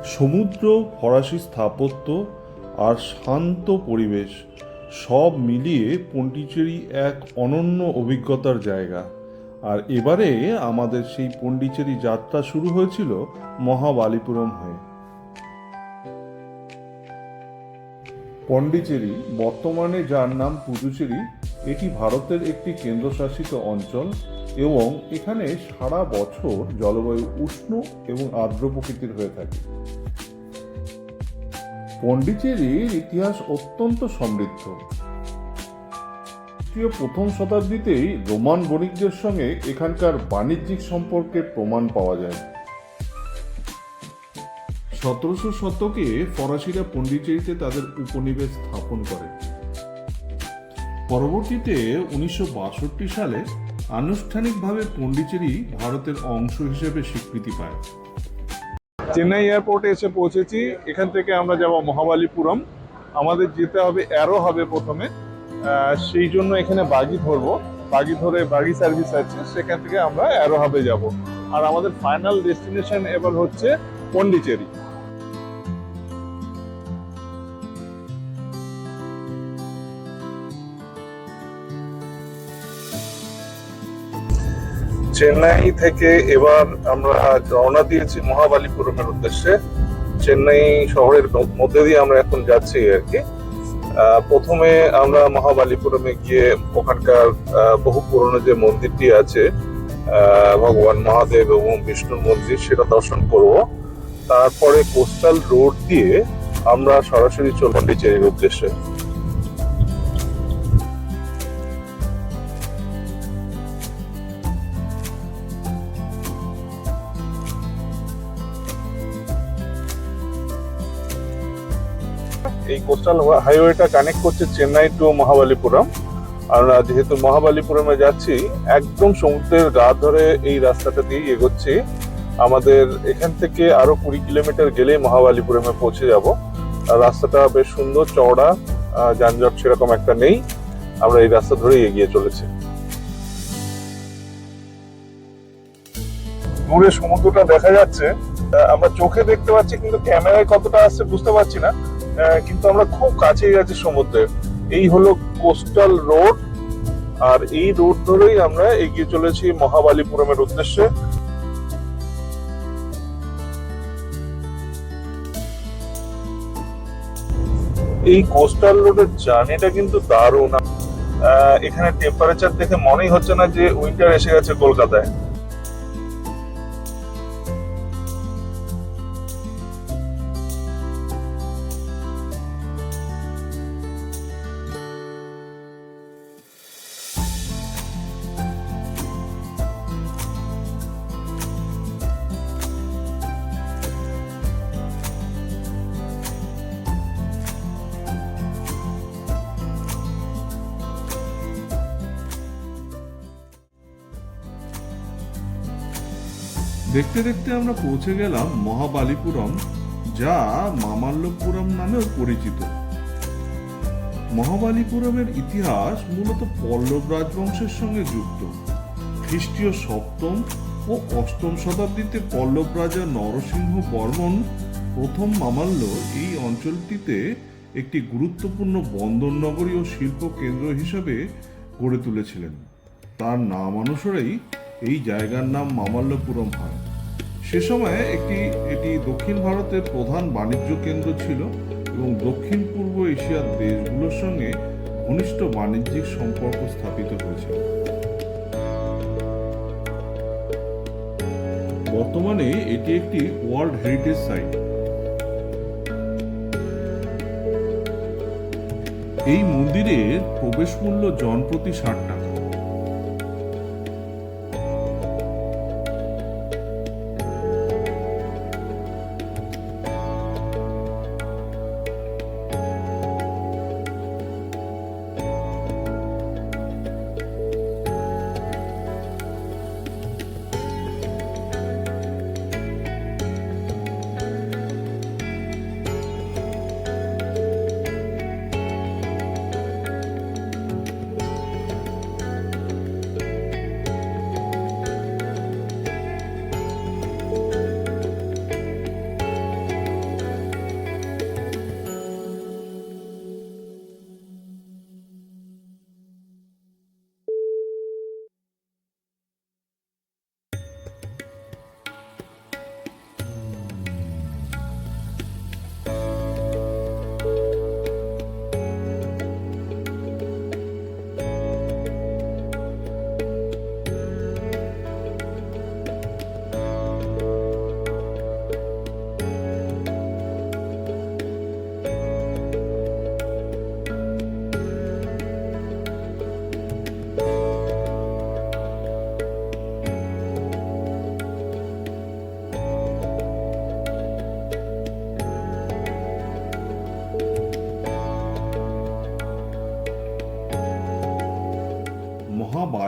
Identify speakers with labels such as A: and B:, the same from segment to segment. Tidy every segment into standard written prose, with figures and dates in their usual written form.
A: সমুদ্র, ফরাসি স্থাপত্য আর শান্ত পরিবেশ সব মিলিয়ে পন্ডিচেরি এক অনন্য অভিজ্ঞতার জায়গা। আর এবারে আমাদের সেই পন্ডিচেরি যাত্রা শুরু হয়েছিল মহাবালিপুরম হয়ে। পন্ডিচেরি, বর্তমানে যার নাম পুদুচেরি, এটি ভারতের একটি কেন্দ্রশাসিত অঞ্চল এবং এখানে সারা বছর জলবায়ু উষ্ণ এবং আর্দ্র প্রকৃতির হয়ে থাকে। পন্ডিচেরির ইতিহাস অত্যন্ত সমৃদ্ধ। প্রথম শতাব্দীতেই রোমান বণিকদের সঙ্গে এখানকার বাণিজ্যিক সম্পর্কের প্রমাণ পাওয়া যায়। 17শো শতকে ফরাসিরা পন্ডিচেরিতে তাদের উপনিবেশ স্থাপন করে। পরবর্তীতে 1962 সালে আনুষ্ঠানিকভাবে পন্ডিচেরি ভারতের অংশ হিসেবে স্বীকৃতি পায়।
B: চেন্নাই এয়ারপোর্টে এসে পৌঁছেছি। এখান থেকে আমরা যাব মহাবালিপুরম। আমাদের যেতে হবে অ্যারো হবে প্রথমে, সেই জন্য এখানে বাগি ধরবো। বাগি ধরে বাগি সার্ভিস আছে, সেখান থেকে আমরা অ্যারো হাবে যাব। আর আমাদের ফাইনাল ডেস্টিনেশন এবার হচ্ছে পন্ডিচেরি। চেন্নাই থেকে এবার আমরা রওনা দিয়েছি মহাবালিপুরমের উদ্দেশ্যে। চেন্নাই শহরের মধ্যে দিয়ে আমরা এখন যাচ্ছি আর কি। প্রথমে আমরা মহাবালিপুরমে গিয়ে ওখানকার বহু পুরনো যে মন্দিরটি আছে, ভগবান মহাদেব এবং বিষ্ণুর মন্দির, সেটা দর্শন করব। তারপরে কোস্টাল রোড দিয়ে আমরা সরাসরি চলব পন্ডিচেরির উদ্দেশ্যে। এই কোস্টাল হাইওয়েটা কানেক্ট করছে চেন্নাই টু মহাবালিপুরম। আমরা যেহেতু মহাবালিপুরমে যাচ্ছি, একদম সমুদ্রের গা ধরে এই রাস্তাটা দিয়ে এগোচ্ছি। আমাদের এখান থেকে আরো 20 কিলোমিটার গেলেই মহাবালিপুরমে পৌঁছে যাব। রাস্তাটা বেশ সুন্দর, চওড়া, যানজট সেরকম একটা নেই। আমরা এই রাস্তা ধরেই এগিয়ে চলেছি। দূরে সমুদ্রটা দেখা যাচ্ছে, আমরা চোখে দেখতে পাচ্ছি, কিন্তু ক্যামেরায় কতটা আসছে বুঝতে পারছি না। কিন্তু আমরা খুব কাছেই আছি সমুদ্রের। এই হলো কোস্টাল রোড, আর এই রোড ধরেই আমরা এগিয়ে চলেছি মহাবালিপুরমের উদ্দেশ্যে। এই কোস্টাল রোডের জার্নিটা কিন্তু দারুণ। এখানে টেম্পারেচার দেখে মনেই হচ্ছে না যে উইন্টার এসে গেছে কলকাতায়।
A: দেখতে দেখতে আমরা পৌঁছে গেলাম মহাবালিপুরম, যা মামাল্লপুরম নামেও পরিচিত। মহাবালিপুরমের ইতিহাস মূলত পল্লব রাজবংশের সঙ্গে যুক্ত। খ্রিস্টীয় 7ম ও 8ম শতাব্দীতে পল্লব রাজা নরসিংহ বর্মন প্রথম মামাল্য এই অঞ্চলটিতে একটি গুরুত্বপূর্ণ বন্দর নগরী ও শিল্প কেন্দ্র হিসেবে গড়ে তুলেছিলেন। তার নাম অনুসারেই এই জায়গার নাম মামাল্লপুরম হয়। সে সময় এটি দক্ষিণ ভারতের প্রধান বাণিজ্য কেন্দ্র ছিল এবং দক্ষিণ পূর্ব এশিয়ার দেশগুলোর সঙ্গে ঘনিষ্ঠ বাণিজ্যিক সম্পর্ক স্থাপিত হয়েছিল। বর্তমানে এটি একটি ওয়ার্ল্ড হেরিটেজ সাইট। এই মন্দিরের প্রবেশ মূল্য জনপ্রতি 60 টাকা।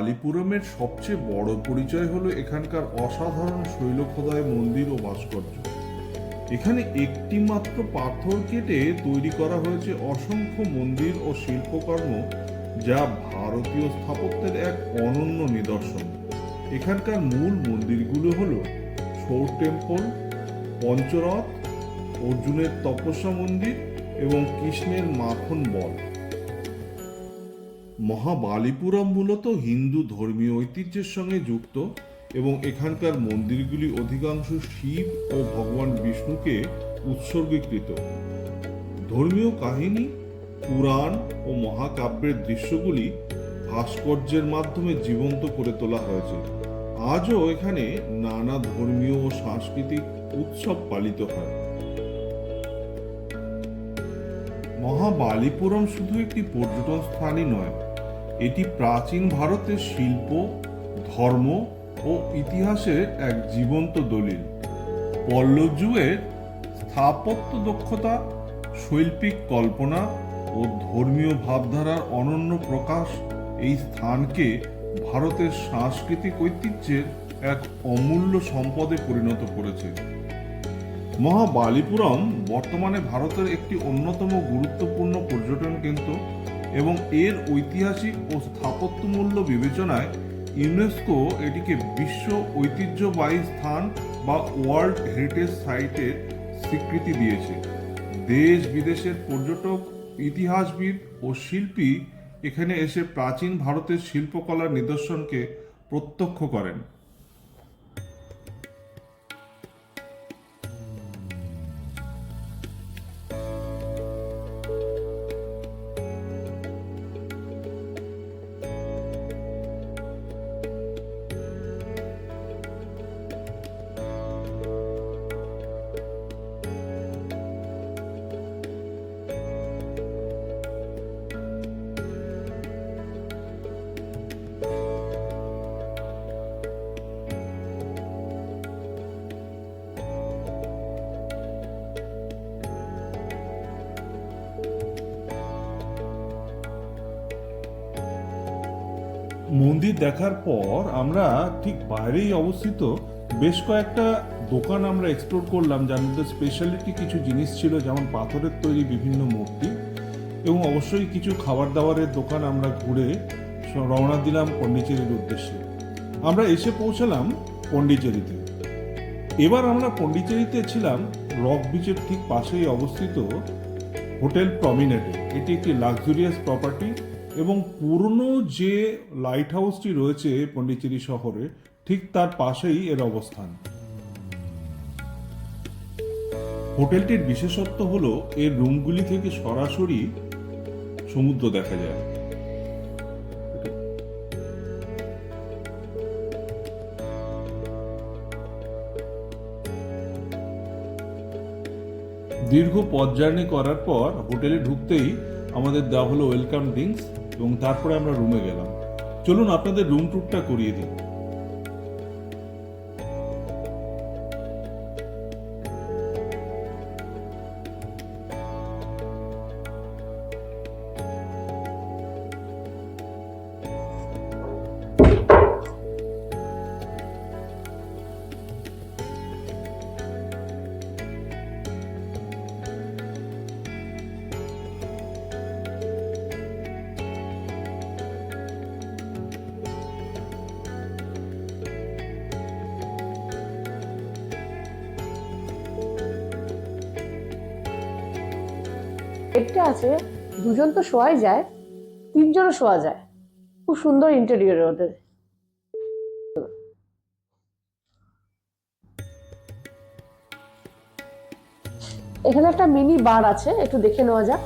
A: মহাবালিপুরমের সবচেয়ে বড় পরিচয় হলো এখানকার অসাধারণ শৈলখোদাই মন্দির ও ভাস্কর্য। এখানে একটি মাত্র পাথর কেটে তৈরি করা হয়েছে অসংখ্য মন্দির ও শিল্পকর্ম, যা ভারতীয় স্থাপত্যের এক অনন্য নিদর্শন। এখানকার মূল মন্দিরগুলো হলো সৌর টেম্পল, পঞ্চরথ, অর্জুনের তপস্যা মন্দির এবং কৃষ্ণের মাখন বল। মহাবালিপুরম মূলত হিন্দু ধর্মীয় ঐতিহ্যের সঙ্গে যুক্ত এবং এখানকার মন্দিরগুলি অধিকাংশ শিব ও ভগবান বিষ্ণুকে উৎসর্গীকৃত। ধর্মীয় কাহিনী, পুরাণ ও মহাকাব্যের দৃশ্যগুলি ভাস্কর্যের মাধ্যমে জীবন্ত করে তোলা হয়েছে। আজও এখানে নানা ধর্মীয় ও সাংস্কৃতিক উৎসব পালিত হয়। মহাবালিপুরম শুধু একটি পর্যটন স্থানই নয়, এটি প্রাচীন ভারতের শিল্প, ধর্ম ও ইতিহাসের এক জীবন্ত দলিল। পল্লব যুগের স্থাপত্য দক্ষতা, শৈল্পিক কল্পনা ও ধর্মীয় ভাবধারার অনন্য প্রকাশ এই স্থানকে ভারতের সাংস্কৃতিক ঐতিহ্যের এক অমূল্য সম্পদে পরিণত করেছে। মহাবালিপুরম বর্তমানে ভারতের একটি অন্যতম গুরুত্বপূর্ণ পর্যটন কেন্দ্র এবং এর ঐতিহাসিক ও স্থাপত্য মূল্য বিবেচনায় ইউনেস্কো এটিকে বিশ্ব ঐতিহ্যবাহী স্থান বা ওয়ার্ল্ড হেরিটেজ সাইটের স্বীকৃতি দিয়েছে। দেশ বিদেশের পর্যটক, ইতিহাসবিদ ও শিল্পী এখানে এসে প্রাচীন ভারতের শিল্পকলার নিদর্শনকে প্রত্যক্ষ করেন। মন্দির দেখার পর আমরা ঠিক বাইরেই অবস্থিত বেশ কয়েকটা দোকান আমরা এক্সপ্লোর করলাম, যার মধ্যে স্পেশালিটি কিছু জিনিস ছিল, যেমন পাথরের তৈরি বিভিন্ন মূর্তি এবং অবশ্যই কিছু খাবার দাবারের দোকান। আমরা ঘুরে রওনা দিলাম পন্ডিচেরির উদ্দেশ্যে। আমরা এসে পৌঁছালাম পন্ডিচেরিতে। এবার আমরা পন্ডিচেরিতে ছিলাম রক বিচের ঠিক পাশেই অবস্থিত হোটেল প্রমিনেডে। এটি একটি লাক্সারিয়াস প্রপার্টি এবং পুরনো যে লাইট হাউসটি রয়েছে পন্ডিচেরি শহরে ঠিক তার পাশেই এর অবস্থান। হোটেলটির বিশেষত্ব হলো এর রুমগুলি থেকে সরাসরি সমুদ্র দেখা যায়। দীর্ঘ পথ জার্নি করার পর হোটেলে ঢুকতেই আমাদের দেওয়া হলো ওয়েলকাম ড্রিঙ্কস এবং তারপরে আমরা রুমে গেলাম। চলুন আপনাদের রুম ট্যুরটা করিয়ে দিই।
C: বেডটা আছে, দুজন তো শোয়াই যায়, তিনজনও শোয়া যায়। খুব সুন্দর ইন্টেরিয়র ওদের। এখানে একটা মিনি বার আছে, একটু দেখে নেওয়া যাক।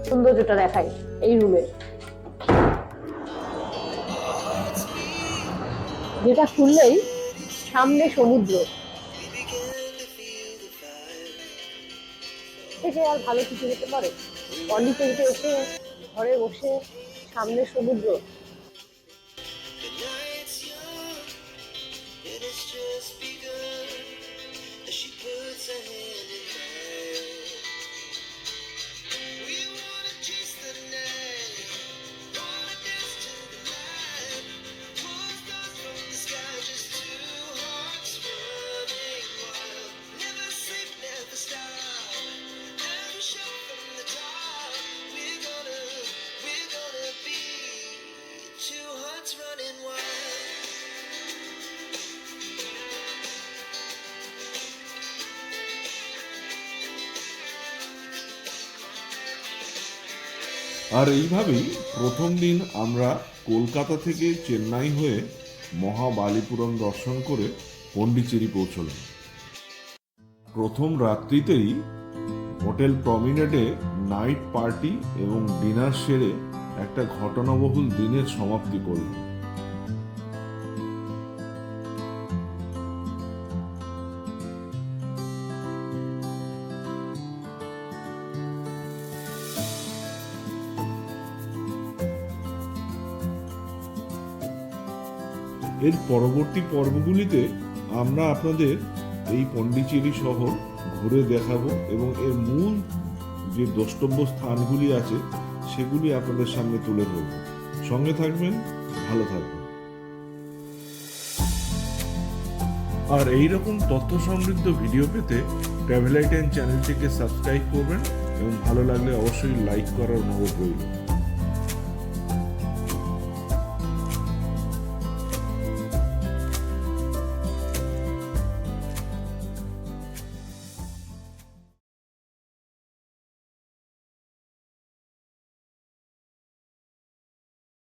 C: সৌন্দর্যটা দেখাই এই রুমে, যেটা খুললেই সামনে সমুদ্র। থেকে আর ভালো কিছু হতে পারে? পন্ডিচেরিতে এসে ঘরে বসে সামনে সমুদ্র।
D: heart's running wild.
A: আর এইভাবেই প্রথম দিন আমরা কলকাতা থেকে চেন্নাই হয়ে মহাবালিপুরম দর্শন করে পন্ডিচেরি পৌঁছলাম। প্রথম রাত্রিতেই হোটেল প্রমিনেডে নাইট পার্টি এবং ডিনার সেরে একটা ঘটনাবহুল দিনের সমাপ্তি করলাম। এর পরবর্তী পর্বগুলিতে আমরা আপনাদের এই পন্ডিচেরি শহর ঘুরে দেখাবো এবং এর মূল যে দ্রষ্টব্য স্থানগুলি আছে সেগুলি আপনাদের সামনে তুলে ধরব। সঙ্গে থাকবেন, ভালো থাকবেন। আর এই রকম তথ্য সমৃদ্ধ ভিডিও পেতে ট্রাভেল আই10 চ্যানেলটিকে সাবস্ক্রাইব করবেন এবং ভালো লাগলে অবশ্যই লাইক করার অনুরোধ রইল।